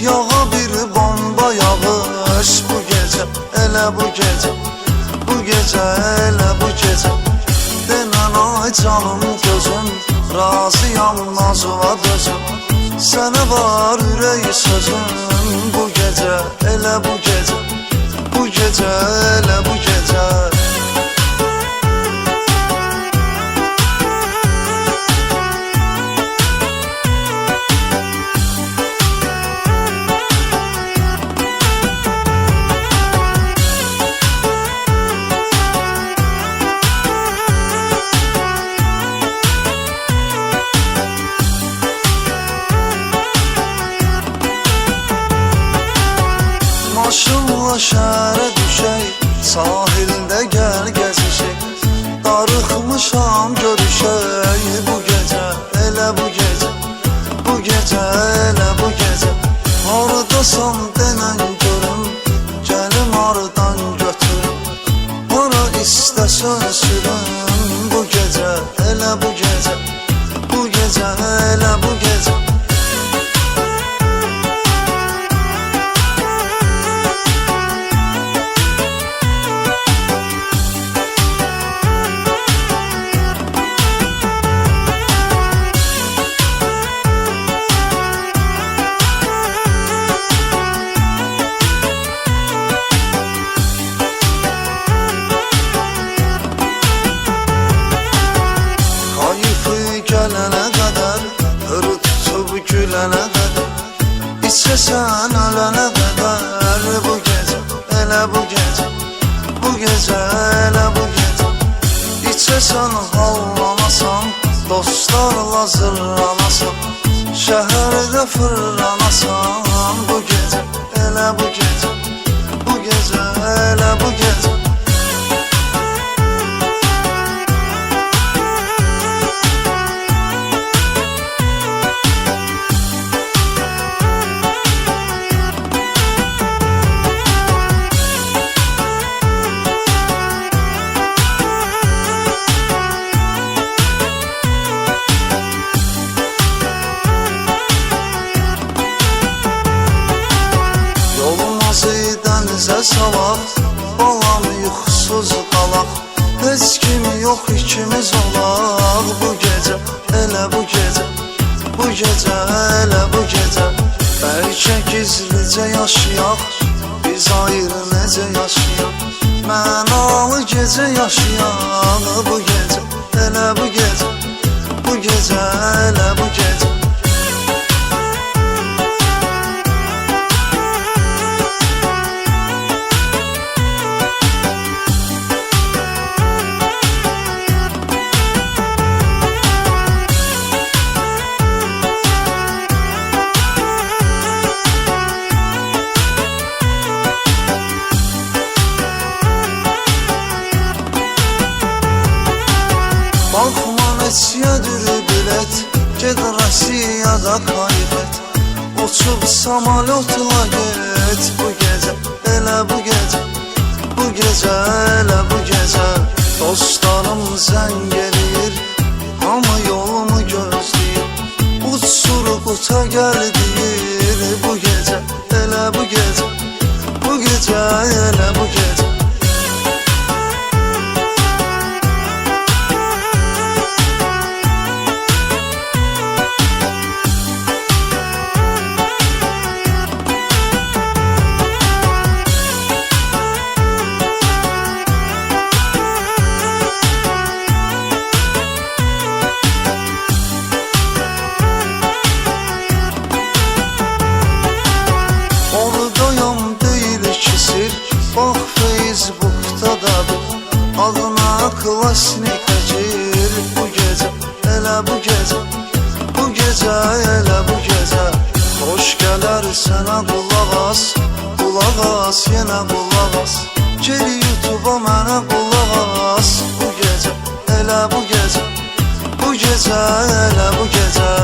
Yağa bir bomba yağış bu gece, elə bu gece, bu gece, elə bu gece. Denən ay canım gözüm, razıyam nazuva dözüm. Sənə var ürək sözüm, bu gece, elə bu gece, bu gece, elə bu gece. Maşınla şəhərə düşək, sahildə gəl gəzişək. Darıxmışam görüşək, bu gecə, elə bu gecə, bu gecə, elə bu gecə. Haradasan denən görüm, gəlim hardan götürüm. Hara istəsən sürüm, bu gecə, elə bu gecə, bu gecə, elə bu gecə. Gələnə qədər, hırı tutub gülənə qədər, İçəsən ölənə qədər, bu gecə, elə bu gecə, bu gecə, elə bu gecə. İçəsən hallanasan, dostlarla zırlanasan, şəhərdə fırlanasan, bu gecə, elə bu gecə, bu gecə, elə bu gecə. Dənizə salaq, balam yuxusuz qalaq. Heç kim yox ikimiz olaq, bu gecə, elə bu gecə, bu gecə, elə bu gecə. Bəlkə gizlicə yaşayaq, biz ayrı necə yaşayaq. Mənalı gecə yaşayaq, bu gecə, elə bu gecə, bu gecə, elə bu gecə. Baxma neçədir bilet, ged Rusiyada kaybet. Uçub samolyotla get, bu gecə, elə bu gecə, bu gecə, elə bu gecə. Dostlarım zəng eləyir, hamı yolumu gözləyir. Uçsur quta gəl deyir, bu gecə, elə bu gecə, bu gecə, elə bu gecə. Bax Facebook'ta da bir adına klasnik gir, bu gecə, elə bu gecə, bu gecə, elə bu gecə. Xoş gələr sənə qulaq as, qulaq as, yenə qulaq as. Gel YouTube'a mənə qulaq as, bu gecə, elə bu gecə, bu gecə, elə bu gecə.